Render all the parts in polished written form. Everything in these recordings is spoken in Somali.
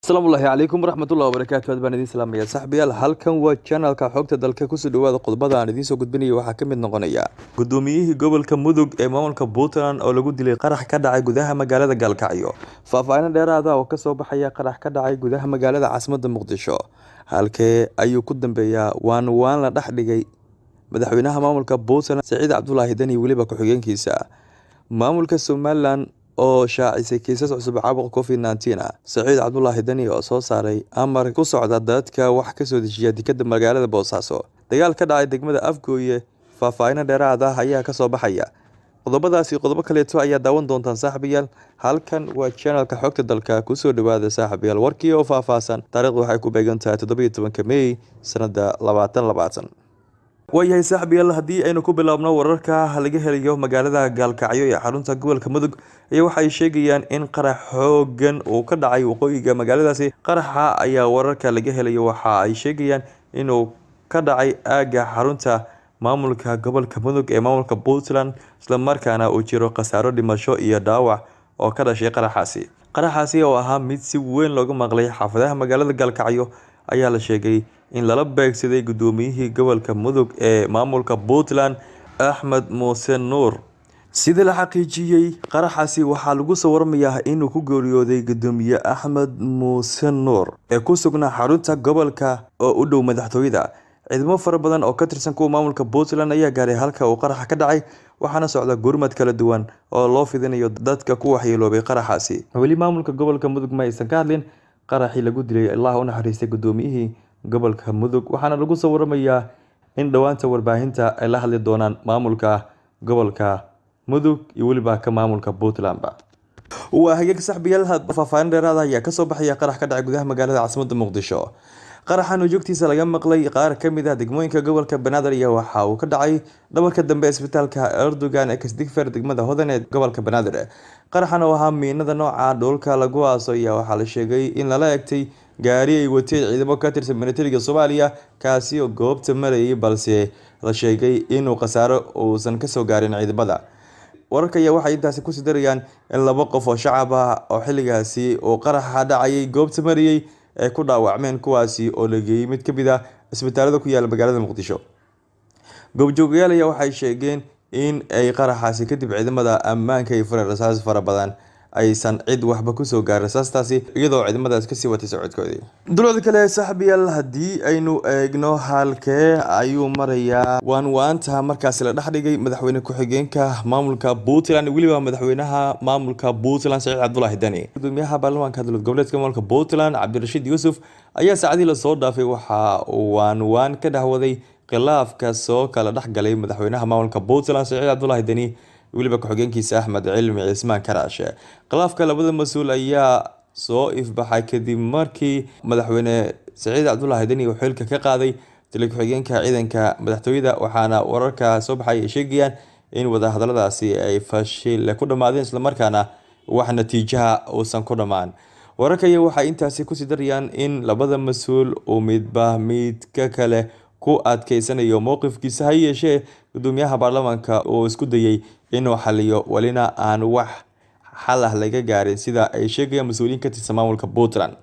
Asalaamu calaykum waraxmatullaahi wabarakaatu. Aad baan idin salaamayaa saaxiibayaal. Halkan waa channelka xogta dalka ku soo dhawaada qodobada aan idiin soo gudbinayo waxaa ka mid noqonaya gudoomiyihii gobolka Mudug ee maamulka Puntland oo lagu dilay qarax ka dhacay gudaha magaalada Galkacyo. Faahfaahin dheeraad ah oo ka soo baxaya qarax ka dhacay gudaha magaalada caasimadda Muqdisho. Halkee ayuu ku dambeeyaa waan la dhex dhigay madaxweynaha maamulka Puntland Saciid Cabdullaahi Dani weliba ku-xigeenkiisa. Maamulka Somaliland oo shaacisay kiisas cusub caabuqa COVID-19 Saciid Cabdullaahi Dani oo soo saaray amar ku socda dadka wax ka soo dejiya dekedda magaalada Boosaaso. Dagaal ka dhacay degmada Afgooye. Faahfaahin dheeraad ah ayaa ka soo baxaya. Qodobadaasi qodobo kaleeto ayaa daawan doontaan saaxiibayaal. Halkan waa channelka xogta dalka ku soo dhawaada saaxiibayaal. Warkii oo faahfaahsan. Taariikhdu waxay ku beegan tahay 17 May sanada 2020. waayahay saaxiibayaal haddii aynu ku bilaabno wararka laga helayo magaalada Galkacyo ee xarunta gobolka Mudug ayaa waxay sheegayaan in qarax xooggan uu ka dhacay waqooyiga magaaladaasi. Qaraxa ayaa wararka laga helayo waxa ay sheegayaan inuu ka dhacay aaga xarunta maamulka gobolka Mudug ee maamulka Puntland isla markaana uu jiro khasaaro dhimasho iyo dhaawac oo ka dhashay qaraxaasi oo ahaa mid si weyn looga maqlay xaafadaha magaalada Galkacyo ayaa la sheegay in lala beegsaday gudoomiyihii gobolka Mudug ee maamulka Puntland Axmed Muuse Nuur. Sida la xaqiijiyay qaraxaasi waxaa lagu soo waramayaa inuu ku geeriyooday gudoomiye Axmed Muuse Nuur ee ku sugnaa xarunta gobolka oo u dhow madaxtooyada. Ciidamo fara badan oo ka tirsan kuwa maamulka Puntland ayaa gaaray halka uu qaraxa ka dhacay waxaana socda gurmad kala duwan oo loo fidinayo dadka ku waxyeeloobay qaraxaasi. Weli maamulka gobolka Mudug ma aysan ka hadlin qaraxii lagu dilay Allah u naxariistay gudoomiyihii gobolka Mudug waxaana lagu soo waramayaa in dhawaanta warbaahinta ay la hadli doonaan maamulka gobolka Mudug iyo waliba ka maamulka Puntland ba. Hagaag saaxiibayaal faahfaahin dheeraad ah ayaa ka soo baxaya qarax ka dhacay gudaha magaalada caasimadda Muqdisho. Qaraxan oo joogtiisa laga maqlay qaar ka mid ah degmooyinka gobolka Banaadir ayaa waxa uu ka dhacay dhabarka dambe isbitaalka Erdogan ee Kasdigfer degmada Hodan ee gobolka Banaadir. Qaraxan oo ahaa miinada nooca dhulka lagu aaso ayaa waxaa la sheegay in lala egtay gaari ay wateen ciidamo ka tirsan militariga Soomaaliya kaasi oo goobta marayay balse la sheegay inuu khasaaro uusan ka soo gaarin ciidamada. Wararka ayaa waxay intaasi ku sidarayaan in laba qof oo shacab ah oo xilligaasi oo qaraxa dhacayay goobta marayay ay ku dhaawacmeen kuwaasi oo la geeyay mid ka mid ah isbitaalada ku yaala magaalada Muqdisho. Goobjoogayaal ayaa waxay sheegeen in ay qaraxaasi kadib ciidamada ammaanka ay fureen rasaas fara badan aysan cid waxba ku soo gaarin rasaastaasi iyadoo ciidamadaas ka sii watay socodkoodii. Dowladda kale saaxiibayaal haddii aynu eegno halkee ayuu marayaa waanta markaasi la dhex dhigay madaxweyne ku-xigeenka maamulka Puntland weliba madaxweynaha maamulka Puntland Saciid Cabdullaahi Dani. Gudoomiyaha baarlamaanka dowlad goboleedka maamulka Puntland Cabdirashiid Yuusuf ayaa saacadii la soo dhaafay waxa uu waan ka dhahwaday khilaafka soo kala dhex galay madaxweynaha maamulka Puntland Saciid Cabdullaahi Dani weliba ku-xigeenkiisa Axmed Cilmi Cismaan Karaash. Khilaafka labada mas'uul ayaa soo ifbaxay kadib markii madaxweyne Saciid Cabdullaahi Dani uu xilka ka qaaday taliye ku-xigeenka ciidanka madaxtooyada waxaana wararka soo baxay ay sheegayaan in wadahadaladaasi ay fashil ku dhamaadeen isla markaana wax natiijaha uusan ku dhamaan. Wararka ayaa waxay intaasi ku sii darayaan in labada mas'uul uu midba midka kale ku adkeysanayo mowqifkiisa ha yeeshee gudoomiyaha baarlamaanka oo isku dayay inuu xaliyo walina aan wax xal ah laga gaarin sida ay sheegayaan mas'uuliyiin ka tirsan maamulka Puntland.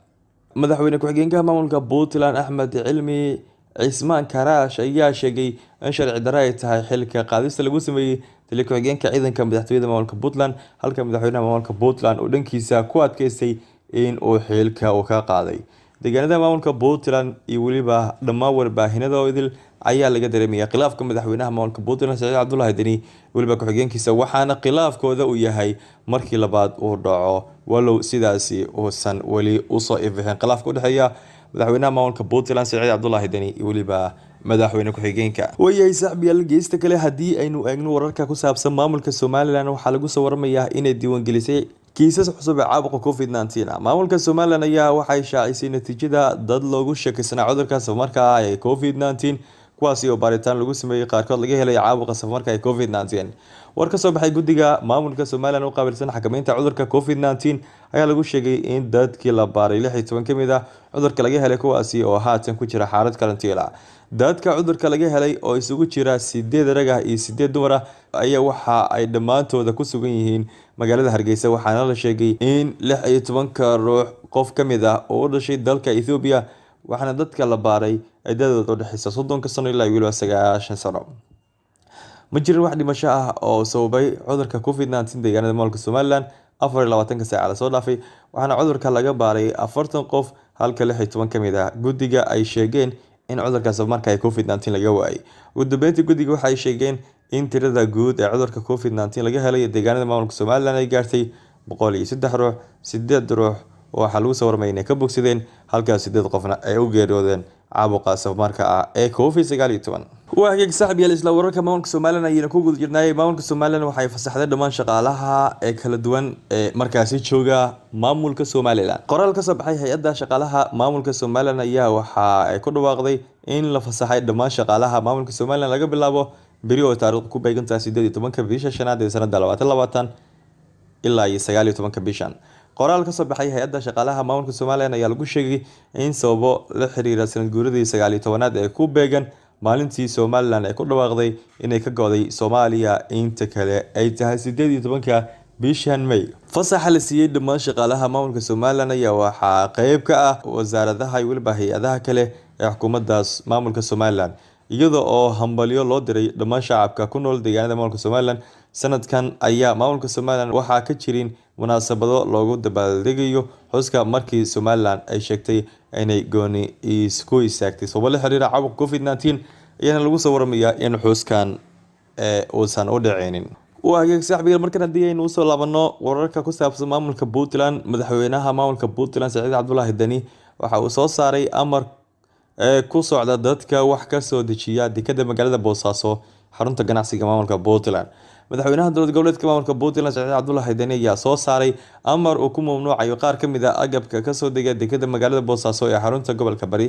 Madaxweyne ku-xigeenka maamulka Puntland Axmed Cilmi Cismaan Karaash ayaa sheegay in sharci darro ay tahay xilka qaadista lagu sameeyay taliye ku-xigeenka ciidanka madaxtooyada maamulka Puntland halka madaxweynaha maamulka Puntland uu dhankiisa ku adkeystay in uu xilka ka qaaday. deegaanada maamulka Puntland iyo waliba dhammaan warbaahinada oo idil ayaa laga dareemaya khilaafka madaxweynaha maamulka Puntland Saciid Cabdullaahi Dani waliba ku-xigeenkiisa waxaana khilaafkooda uu yahay markii labaad uu dhaco walow sidaasi uusan weli u soo ifbixin khilaafka u dhaxeeya madaxweynaha maamulka Puntland Saciid Cabdullaahi Dani iyo waliba madaxweyne ku-xigeenka. Waayahay saaxiibayaal geesta kale haddii aynu eegno wararka ku saabsan maamulka Somaliland waxaa lagu soo waramayaa inay diiwaangelisay kiisas cusub ee caabuqa COVID-19. Maamulka Somaliland ayaa waxay shaacisay natiijada dad loogu shakisanaa cudurka safarka ee COVID-19 kuwaasi oo baaritaan lagu sameeyay qaarkood laga helay caabuqa safarka ee COVID-19. war ka soo baxay guddiga maamulka Somaliland oo qaabilsan xakamaynta cudurka COVID-19 ayaa lagu sheegay in dadkii la baaray 16 ka mid ah cudurka laga helay kuwaasi oo haatan ku jira xaalad karantiila. Dadka cudurka laga helay oo isugu jira 8 rag ah iyo 8 dumar ah ayaa waxa ay dhamaantooda ku sugan yihiin magaalada Hargeysa, waxaana la sheegay in 16 ruux qof ka mid ah oo u dhashay dalka Ethiopia, waxaana dadka la baaray ay dadooda u dhaxaysa 30 sano ilaa 90 sano. ma jirin wax dhimasho ah oo sababay cudurka COVID-19 deegaanada maamulka Somaliland 24 saac la soo dhaafay, waxaana cudurka laga baaray 40 qof halka 16 ka mid ah guddiga ay sheegeen in cudurkaas markaa COVID-19 laga waayay. Ugu dambeyntii guddiga waxay sheegeen in tirada guud ee cudurka COVID-19 laga helay deegaanada maamulka Somaliland ay gaartay 103 ruux, 8 ruux waxaa lagu soo warmay inay ka bogsadeen halka 8 qofna ay u geeriyoodeen caabuqa safmarka ah ee COVID-19. waa hagaag saaxiibayaal, isla wararka maamulka Somaliland ayayna ku guda jirnay. Maamulka Somaliland waxay fasaxday dhammaan shaqaalaha ee kala duwan ee markaasi jooga maamulka Somaliland. Qoraal ka soo baxay hay'adda shaqaalaha maamulka Somaliland ayaa waxa ay ku dhawaaqday in la fasaxay dhammaan shaqaalaha maamulka Somaliland laga bilaabo beri oo taariikhdu ku beegantahay 18 bisha shanaad ee sanadda 2020 ilaa 19 bishan. qoraal ka soo baxay hay'adda shaqaalaha maamulka Somaliland ayaa lagu sheegay in sababo la xiriira sanad guuradii 19aad ee ku beegan maalintii Somaliland ay ku dhawaaqday inay ka go'day Soomaaliya, inta kale ay tahay 18 bishan May. fasaxa la siiyay dhammaan shaqaalaha maamulka Somaliland ayaa waxaa qayb ka ah wasaaradaha iyo waliba hay'adaha kale ee xukuumadda maamulka Somaliland, iyadoo oo hambalyo loo diray dhammaan shacabka ku nool deegaanada maamulka Somaliland. sanadkan ayaa maamulka Somaliland waxaa ka jirin munaasabado loogu dabaaldegayo xuska markii Somaliland ay sheegtay inay gooni isku istaagtay sababo la xiriira caabuqa COVID-19, iyana lagu soo waramayaa in xuskan uusan u dhicinin. waa hagaag saaxiibayaal, markan haddii aynu usoo laabano wararka ku saabsan maamulka Puntland, madaxweynaha maamulka Puntland Saciid Cabdullaahi Dani waxa uu soo saaray amar ku socda dadka wax ka soo dejiya dekedda magaalada Boosaaso, xarunta ganacsiga maamulka Puntland. madaxweynaha dowlad goboleedka maamulka Puntland Saciid Cabdullaahi Dani ayaa soo saaray amar uu ku mamnuucayo qaar ka mid ah agabka ka soo dega dekedda magaalada Boosaaso ee xarunta gobolka Bari.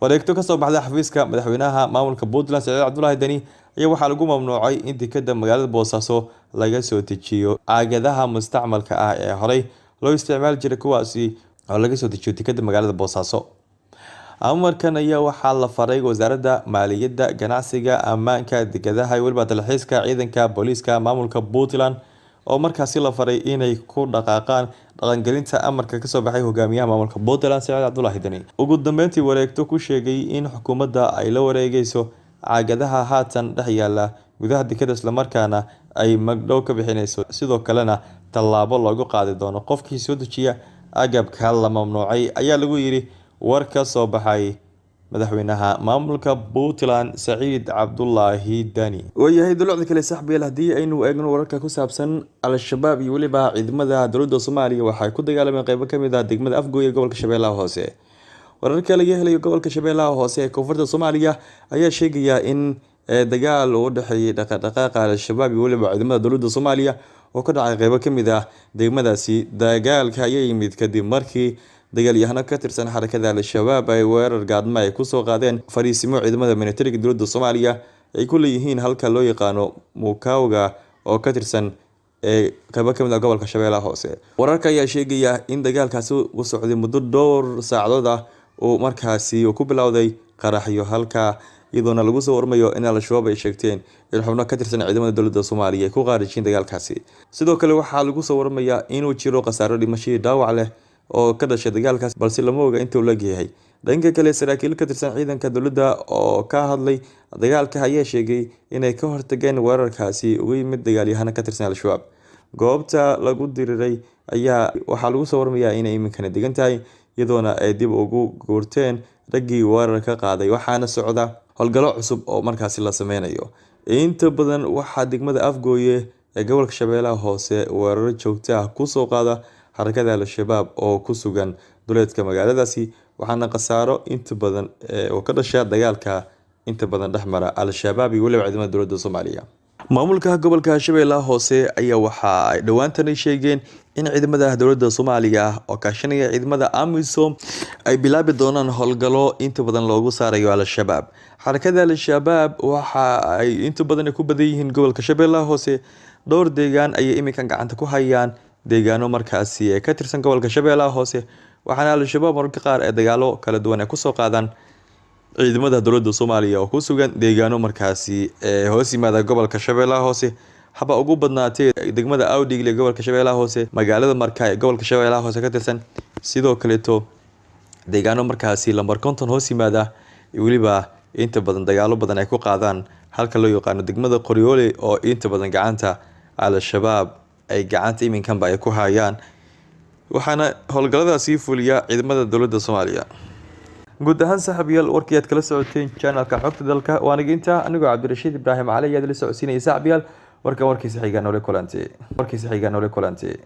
wareegto ka soo baxday xafiiska madaxweynaha maamulka Puntland Saciid Cabdullaahi Dani ayaa waxaa lagu mamnuucay in dekedda magaalada Boosaaso laga soo dejiyo caagadaha mustacmalka ah ee horey loo isticmaali jiray kuwaasi oo laga soo dejiyo dekedda magaalada Boosaaso. amarkan ayaa waxaa la faray wasaaradda maaliyadda, ganacsiga, ammaanka, dekedaha iyo waliba dalxiiska, ciidanka booliiska maamulka Puntland oo markaasi la faray inay ku dhaqaaqaan dhaqangelinta amarka ka soo baxay hogaamiyaha maamulka Puntland Saciid Cabdullaahi Dani. ugu dambeyntii wareegto ku sheegay in xukuumadda ay la wareegayso caagadaha haatan dhex yaala gudaha dekedda, isla markaana ay magdhow ka bixinayso, sidoo kalena tallaabo loogu qaadi doono qofkii soo dejiya agabka la mamnuucay, ayaa lagu yiri war ka soo baxay madaxweynaha maamulka Puntland Saciid Cabdullaahi Dani. waayahay dulucda kale saaxiibayaal, haddii aynu eegno wararka ku saabsan al-shabaab iyo waliba ciidamada dowladda Soomaaliya waxay ku dagaalameen qaybo ka mid ah degmada Afgoy ee gobolka Shabeellaha Hoose. wararka laga helay gobolka Shabeellaha Hoose ee koonfurta Soomaaliya ayaa sheegaya in dagaal u dhaxeeyay dhaqdhaqaaqa al-shabaab iyo waliba ciidamada dowladda Soomaaliya oo ka dhacay qaybo ka mid ah degmadaasi. dagaalka ayaa yimid kadib markii dagaalyahano ka tirsan xarakada al-shabaab ay weerar gaadma ay ku soo qaadeen fariisimo ciidamada militariga dowladda Soomaaliya ay ku leeyihiin halka loo yaqaano Mukawga oo ka tirsan qaybo ka mid ah gobolka Shabeellaha Hoose. wararka ayaa sheegaya in dagaalkaasi uu socday muddo dhowr saacadood ah oo markaasi ku bilowday qaraxyo, halka iyadoona lagu soo warmayo in al-shabaab ay sheegteen in xubno ka tirsan ciidamada dowladda Soomaaliya ay ku qaarijeen dagaalkaasi. sidoo kale waxaa lagu soo warmayaa inuu jiro khasaaro dhimasho iyo dhaawac leh oo ka dhashay dagaalkaas, balse lama oga intuu la leeyahay. dhanka kale, saraakiil ka tirsan ciidanka dowladda oo ka hadlay dagaalka ayaa sheegay inay ka hortageen weerarkaasi uga yimid dagaalyahano ka tirsan al-shabaab. goobta lagu diriray ayaa waxaa lagu soo warmayaa inay iminkana degan tahay, iyadoona ay dib ugu guurteen raggii weerarka qaaday, waxaana socda howlgallo cusub oo markaasi la sameynayo. inta badan waxaa degmada Afgooye ee gobolka Shabeellaha Hoose weerar joogto ah ku soo qaada xarakada al-shabaab oo ku sugan duleedka magaaladaasi, waxaana khasaaro inta badan oo ka dhasha dagaalka inta badan dhexmara al-shabaab iyo waliba ciidamada dowladda Soomaaliya. maamulka gobolka Shabeellaha Hoose ayaa waxa ay dhawaantan sheegeen in ciidamada dowladda Soomaaliya oo kaashanaya ciidamada AMISOM ay bilaabi doonaan howlgallo inta badan loogu saarayo al-shabaab. xarakada al-shabaab waxa ay inta badan ku badan yihiin gobolka Shabeellaha Hoose, dhowr deegaan ayay iminkan gacanta ku hayaan deegaano markaasi ka tirsan gobolka Shabeellaha Hoose waxaana al-shabaab mararka qaar ee dagaalo kala duwan ay ku soo qaadaan ciidamada dowladda Soomaaliya oo ku sugan deegaano markaasi hoos yimaada gobolka Shabeellaha Hoose haba ugu badnaatay degmada Awdigle gobolka Shabeellaha Hoose magaalada Markaa ee gobolka Shabeellaha Hoose ka tirsan sidoo kale deegaano markaasi lambar 50 hoos yimaada waliba inta badan dagaalo badan ay ku qaadaan halka loo yaqaan degmada Qoryoole oo inta badan gacanta al-shabaab ay gacanta iminkan ay ku hayaan waxaana howlgalladaasi fuliya ciidamada dowladda Soomaaliya guud ahaan saaxiibayaal warkii aad kala socoteen channelka xogta dalka waana inta anigoo Cabdirashiid Ibraahim Cali ayaa la socodsiinaya saaxiibayaal warkiisa xiga noole kulantay